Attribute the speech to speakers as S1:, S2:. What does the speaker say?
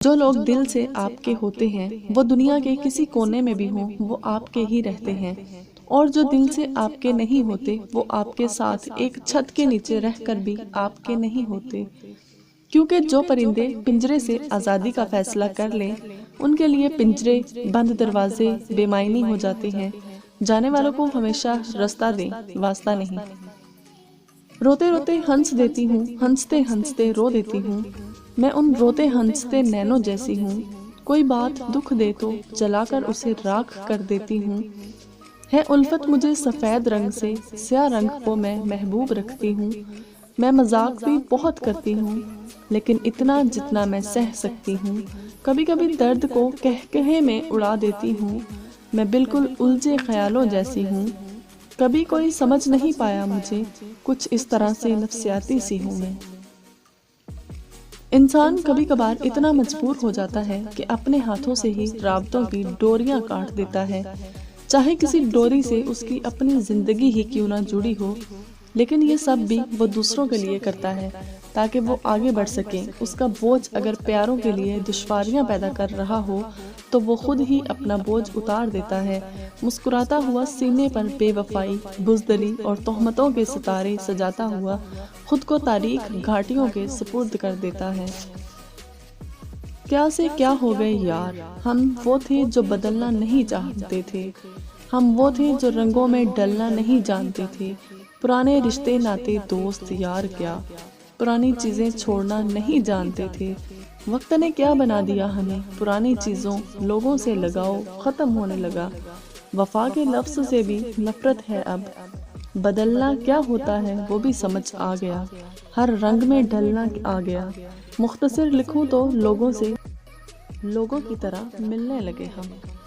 S1: جو لوگ دل سے آپ کے ہوتے ہیں وہ دنیا کے کسی کونے میں بھی ہوں وہ آپ کے ہی رہتے ہیں، اور جو دل سے آپ کے نہیں ہوتے وہ آپ کے ساتھ ایک چھت کے نیچے رہ کر بھی آپ کے نہیں ہوتے، کیونکہ جو پرندے پنجرے سے آزادی کا فیصلہ کر لیں ان کے لیے پنجرے بند دروازے بے معنی ہو جاتے ہیں۔ جانے والوں کو ہمیشہ رستہ دیں، واسطہ نہیں۔ روتے روتے ہنس دیتی ہوں، ہنستے ہنستے رو دیتی ہوں، میں ان روتے ہنستے نینوں جیسی ہوں، کوئی بات دکھ دے تو جلا کر اسے راکھ کر دیتی ہوں۔ ہے الفت مجھے سفید رنگ سے، سیاہ رنگ کو میں محبوب رکھتی ہوں، میں مذاق بھی بہت کرتی ہوں لیکن اتنا جتنا میں سہ سکتی ہوں، کبھی کبھی درد کو کہکہے میں اڑا دیتی ہوں، میں بالکل الجھے خیالوں جیسی ہوں، کبھی کوئی سمجھ نہیں پایا مجھے، کچھ اس طرح سے نفسیاتی سی ہوں میں۔ انسان کبھی کبھار اتنا مجبور ہو جاتا ہے کہ اپنے ہاتھوں سے ہی رابطوں کی ڈوریاں کاٹ دیتا ہے، چاہے کسی ڈوری سے اس کی اپنی زندگی ہی کیوں نہ جڑی ہو، لیکن یہ سب بھی وہ دوسروں کے لیے کرتا ہے تاکہ وہ آگے بڑھ سکیں۔ اس کا بوجھ اگر پیاروں کے لیے دشواریاں پیدا کر رہا ہو تو وہ خود ہی اپنا بوجھ اتار دیتا ہے، مسکراتا ہوا سینے پر بے وفائی، بزدلی اور تہمتوں کے ستارے سجاتا ہوا خود کو تاریک گھاٹیوں کے سپرد کر دیتا ہے۔ کیا سے کیا ہو گئے یار، ہم وہ تھے جو بدلنا نہیں چاہتے تھے، ہم وہ تھے جو رنگوں میں ڈلنا نہیں جانتے تھے، پرانے رشتے ناتے دوست یار کیا، پرانی چیزیں چھوڑنا نہیں جانتے تھے، وقت نے کیا بنا دیا ہمیں، پرانی چیزوں لوگوں سے لگاؤ ختم ہونے لگا، وفا کے لفظ سے بھی نفرت ہے اب، بدلنا کیا ہوتا ہے وہ بھی سمجھ آ گیا، ہر رنگ میں ڈھلنا آ گیا، مختصر لکھوں تو لوگوں سے لوگوں کی طرح ملنے لگے ہم۔